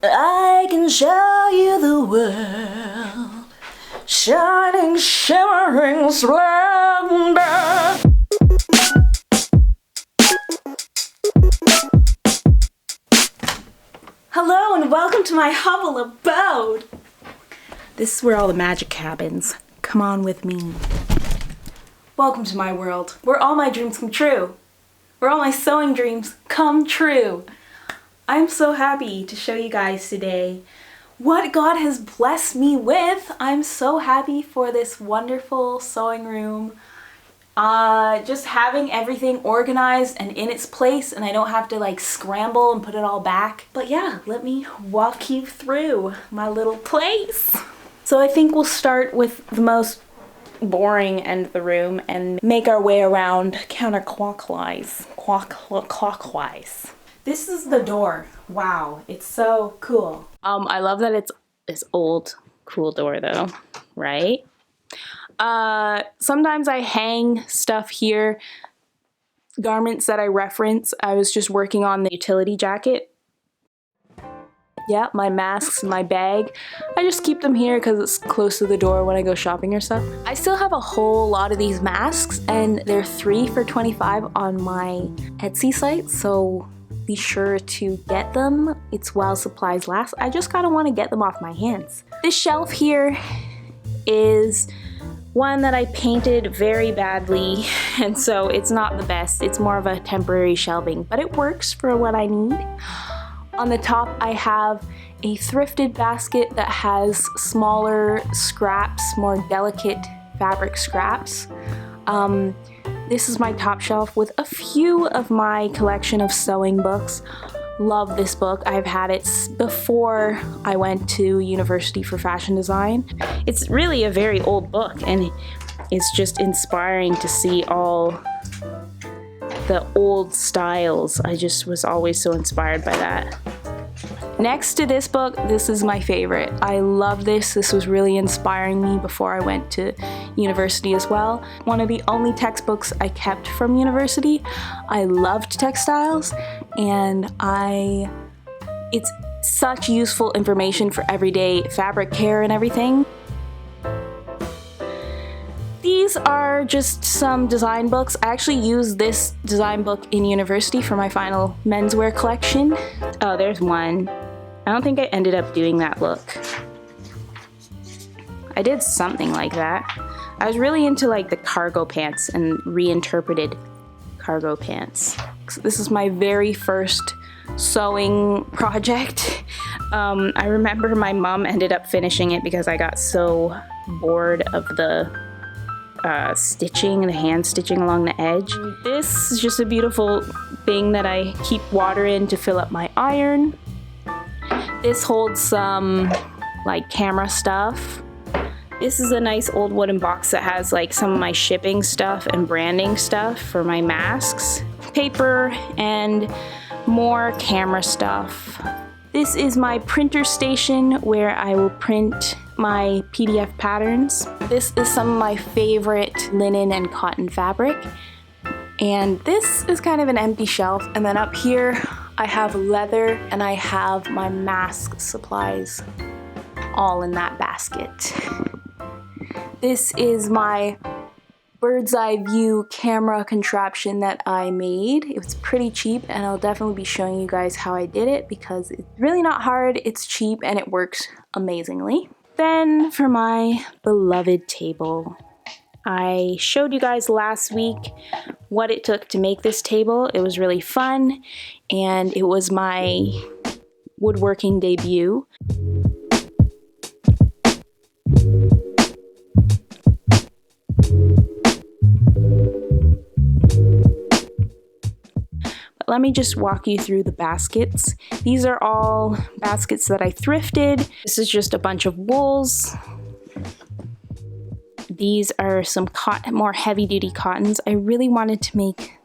I can show you the world, shining, shimmering splendor. Hello and welcome to my humble abode. This is where all the magic happens. Come on with me. Welcome to my world, where all my dreams come true. Where all my sewing dreams come true. I'm so happy to show you guys today what God has blessed me with. I'm so happy for this wonderful sewing room. Just having everything organized and in its place, and I don't have to like scramble and put it all back. But yeah, let me walk you through my little place. So I think we'll start with the most boring end of the room and make our way around counterclockwise. Clockwise. This is the door. Wow, it's so cool. I love that it's this old, cool door though, right? Sometimes I hang stuff here, garments that I reference. I was just working on the utility jacket. Yeah, my masks, my bag. I just keep them here because it's close to the door when I go shopping or stuff. I still have a whole lot of these masks, and they're 3 for $25 on my Etsy site, so be sure to get them. It's while supplies last. I just gotta want to get them off my hands. This shelf here is one that I painted very badly, and so it's not the best. It's more of a temporary shelving, but it works for what I need. On the top, I have a thrifted basket that has smaller scraps, more delicate fabric scraps. This is my top shelf with a few of my collection of sewing books. Love this book. I've had it before I went to university for fashion design. It's really a very old book, and it's just inspiring to see all the old styles. I just was always so inspired by that. Next to this book, this is my favorite. I love this. This was really inspiring me before I went to university as well. One of the only textbooks I kept from university. I loved textiles, and it's such useful information for everyday fabric care and everything. These are just some design books. I actually used this design book in university for my final menswear collection. Oh, there's one. I don't think I ended up doing that look. I did something like that. I was really into like the cargo pants and reinterpreted cargo pants. So this is my very first sewing project. I remember my mom ended up finishing it because I got so bored of the stitching, the hand stitching along the edge. This is just a beautiful thing that I keep water in to fill up my iron. This holds some like camera stuff. This is a nice old wooden box that has like some of my shipping stuff and branding stuff for my masks, paper, and more camera stuff. This is my printer station where I will print my PDF patterns. This is some of my favorite linen and cotton fabric. And this is kind of an empty shelf. And then up here, I have leather and I have my mask supplies all in that basket. This is my bird's eye view camera contraption that I made. It was pretty cheap, and I'll definitely be showing you guys how I did it because it's really not hard, it's cheap, and it works amazingly. Then for my beloved table, I showed you guys last week what it took to make this table. It was really fun, and it was my woodworking debut. Let me just walk you through the baskets. These are all baskets that I thrifted. This is just a bunch of wools. These are some more heavy-duty cottons. I really wanted to make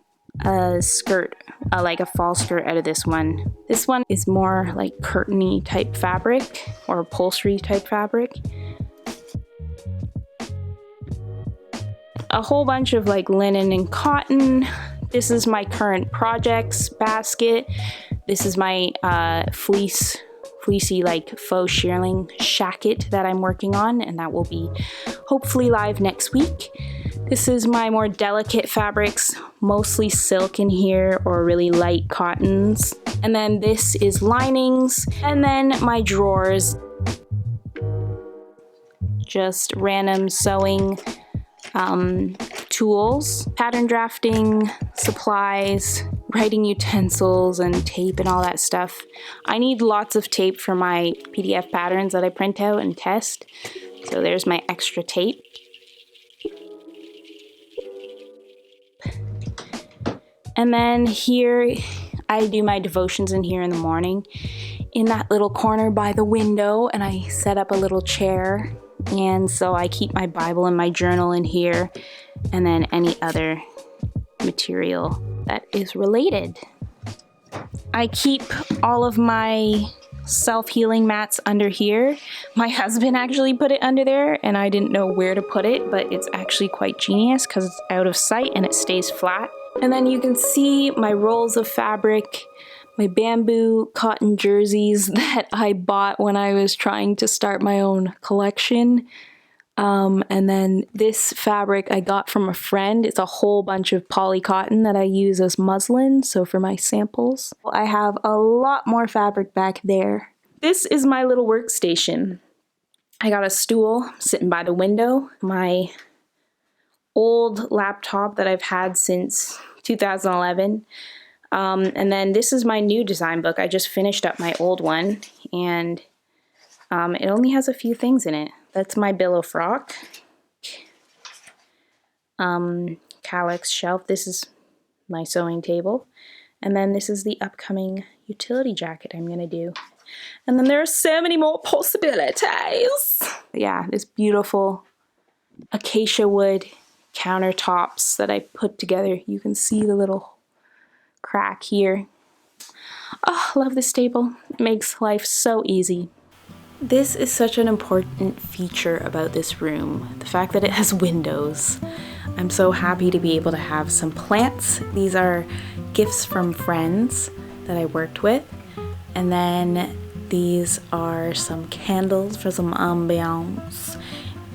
a skirt, like a fall skirt out of this one. This one is more like curtain-y type fabric or upholstery type fabric. A whole bunch of like linen and cotton. This is my current projects basket. This is my fleece fleecy like faux shearling shacket that I'm working on, and that will be hopefully live next week. This is my more delicate fabrics, mostly silk in here or really light cottons. And then this is linings, and then my drawers, just random sewing tools, pattern drafting, supplies, writing utensils, and tape and all that stuff. I need lots of tape for my PDF patterns that I print out and test. So there's my extra tape. And then here, I do my devotions in here in the morning in that little corner by the window, and I set up a little chair. And so I keep my Bible and my journal in here, and then any other material that is related. I keep all of my self-healing mats under here. My husband actually put it under there, and I didn't know where to put it, but it's actually quite genius because it's out of sight and it stays flat. And then you can see my rolls of fabric, my bamboo cotton jerseys that I bought when I was trying to start my own collection. And then this fabric I got from a friend. It's a whole bunch of poly cotton that I use as muslin, so for my samples. I have a lot more fabric back there. This is my little workstation. I got a stool sitting by the window, my old laptop that I've had since 2011. And then this is my new design book. I just finished up my old one, and it only has a few things in it. That's my billow frock. Calyx shelf. This is my sewing table. And then this is the upcoming utility jacket I'm gonna do. And then there are so many more possibilities. Yeah, this beautiful acacia wood countertops that I put together. You can see the little crack here. Oh, love this table. It makes life so easy. This is such an important feature about this room, the fact that it has windows. I'm so happy to be able to have some plants. These are gifts from friends that I worked with. And then these are some candles for some ambiance.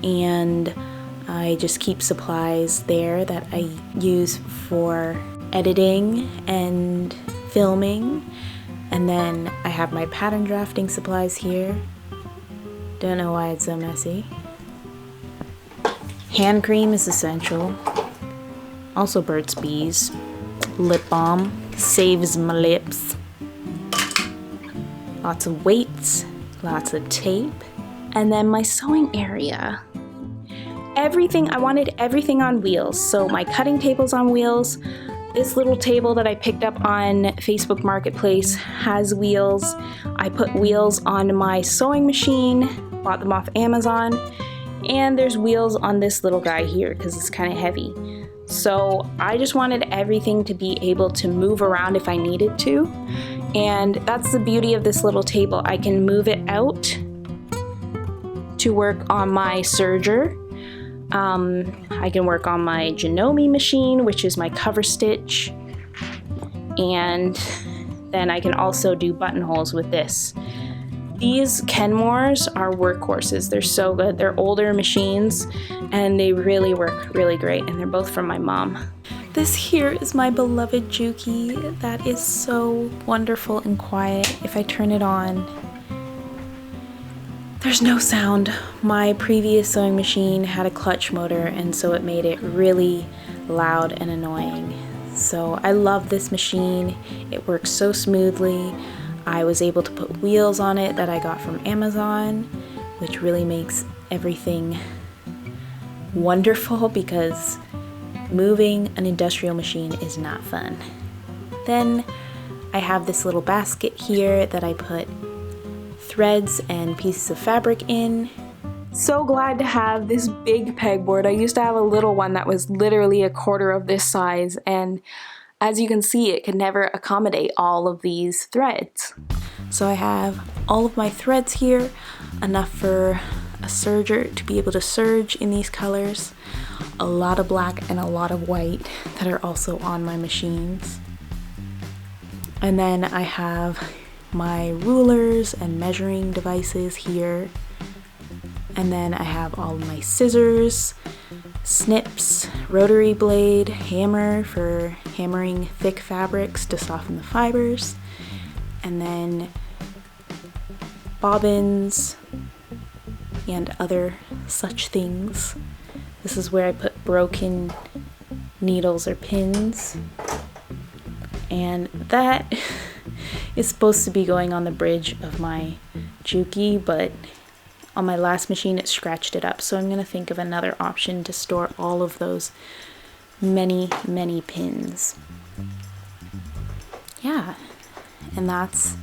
And I just keep supplies there that I use for editing and filming. And then I have my pattern drafting supplies here. Don't know why it's so messy. Hand cream is essential. Also Burt's Bees. Lip balm. Saves my lips. Lots of weights. Lots of tape. And then my sewing area. Everything, I wanted everything on wheels. So my cutting table's on wheels. This little table that I picked up on Facebook Marketplace has wheels. I put wheels on my sewing machine, bought them off Amazon, and there's wheels on this little guy here because it's kind of heavy. So I just wanted everything to be able to move around if I needed to. And that's the beauty of this little table. I can move it out to work on my serger. I can work on my Naomi machine, which is my cover stitch, and then I can also do buttonholes with this. These Kenmores are workhorses. They're so good. They're older machines, and they really work really great, and they're both from my mom. This here is my beloved Juki. That is so wonderful and quiet. If I turn it on, there's no sound. My previous sewing machine had a clutch motor, and so it made it really loud and annoying. So I love this machine. It works so smoothly. I was able to put wheels on it that I got from Amazon, which really makes everything wonderful because moving an industrial machine is not fun. Then I have this little basket here that I put threads and pieces of fabric in. So glad to have this big pegboard. I used to have a little one that was literally a quarter of this size, and as you can see, it could never accommodate all of these threads. So I have all of my threads here, enough for a serger to be able to serge in these colors, a lot of black and a lot of white that are also on my machines. And then I have my rulers and measuring devices here. And then I have all of my scissors, snips, rotary blade, hammer for hammering thick fabrics to soften the fibers, and then bobbins and other such things. This is where I put broken needles or pins, and that is supposed to be going on the bridge of my Juki, but on my last machine it scratched it up, so I'm gonna think of another option to store all of those many pins. Yeah, and that's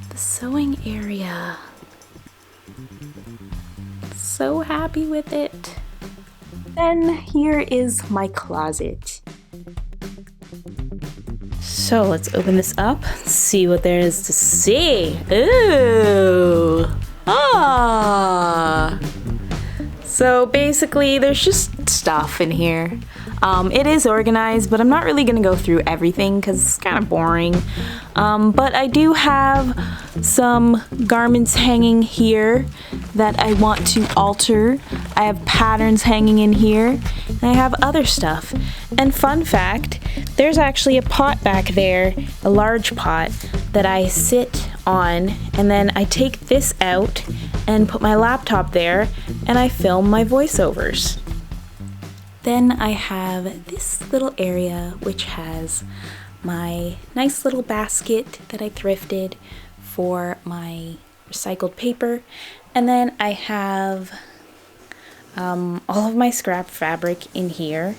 the sewing area. So happy with it. Then here is my closet. So let's open this up, see what there is to see. Ooh! Ah! So basically there's just stuff in here. It is organized, but I'm not really gonna go through everything because it's kind of boring. But I do have some garments hanging here that I want to alter. I have patterns hanging in here, and I have other stuff. And fun fact, there's actually a pot back there, a large pot, that I sit on, and then I take this out and put my laptop there, and I film my voiceovers. Then I have this little area which has my nice little basket that I thrifted for my recycled paper, and then I have all of my scrap fabric in here.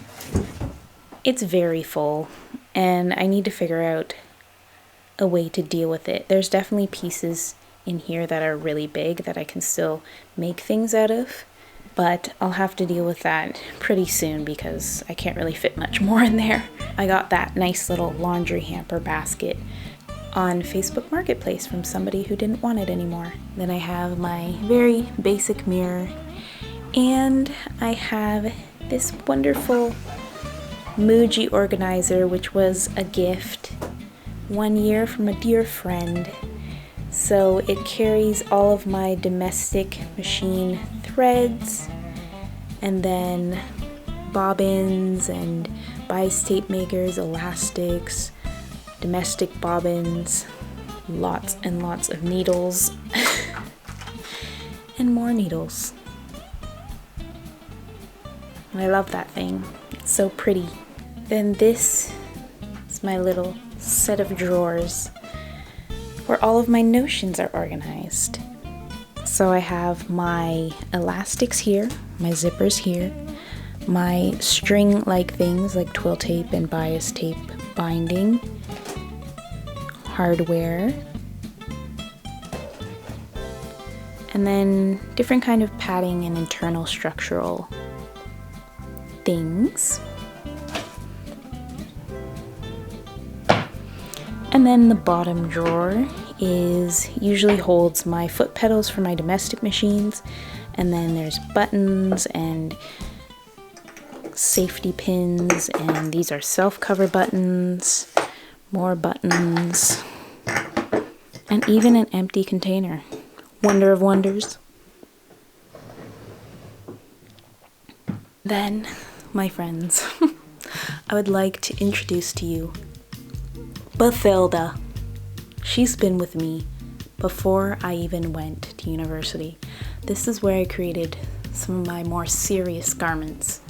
It's very full, and I need to figure out a way to deal with it. There's definitely pieces in here that are really big that I can still make things out of, but I'll have to deal with that pretty soon because I can't really fit much more in there. I got that nice little laundry hamper basket on Facebook Marketplace from somebody who didn't want it anymore. Then I have my very basic mirror, and I have this wonderful Muji organizer, which was a gift one year from a dear friend. So it carries all of my domestic machine threads, and then bobbins and bias tape makers, elastics, domestic bobbins, lots and lots of needles, and more needles. And I love that thing. It's so pretty. Then this is my little set of drawers where all of my notions are organized. So I have my elastics here, my zippers here, my string-like things like twill tape and bias tape binding, hardware, and then different kind of padding and internal structural things. And then the bottom drawer usually holds my foot pedals for my domestic machines, and then there's buttons and safety pins, and these are self-cover buttons, more buttons, and even an empty container. Wonder of wonders. Then, my friends, I would like to introduce to you Bathilda. She's been with me before I even went to university. This is where I created some of my more serious garments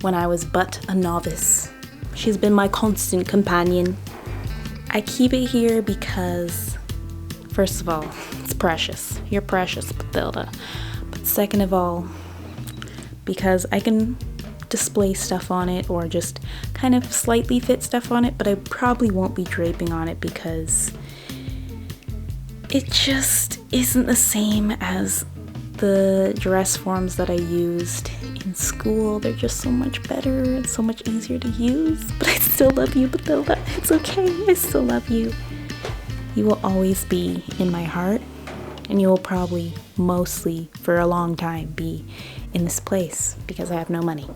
when I was but a novice. She's been my constant companion. I keep it here because, first of all, it's precious. You're precious, Bathilda. But second of all, because I can display stuff on it or just kind of slightly fit stuff on it, but I probably won't be draping on it because it just isn't the same as the dress forms that I used in school. They're just so much better and so much easier to use, but I still love you, Bathilda. It's okay, I still love you. You will always be in my heart, and you will probably mostly for a long time be in this place because I have no money.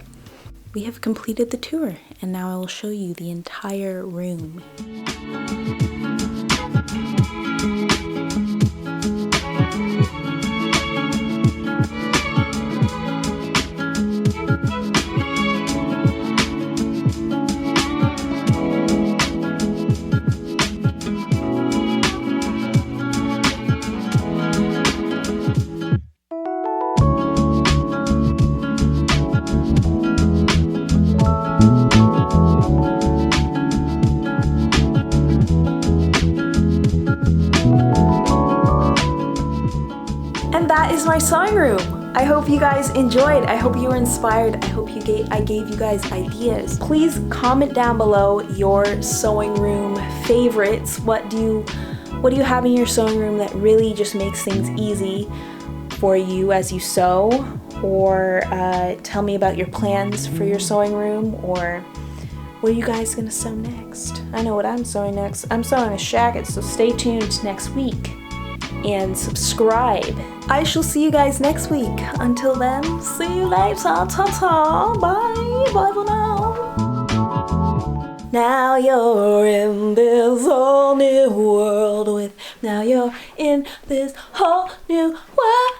We have completed the tour, and now I will show you the entire room. And that is my sewing room. I hope you guys enjoyed. I hope you were inspired. I hope I gave you guys ideas. Please comment down below your sewing room favorites. What do you have in your sewing room that really just makes things easy for you as you sew? Or tell me about your plans for your sewing room, or what are you guys gonna sew next? I know what I'm sewing next. I'm sewing a jacket, so stay tuned next week and subscribe. I shall see you guys next week. Until then, see you later. Ta-ta. Bye. Bye for now. Now you're in this whole new world with. Now you're in this whole new world.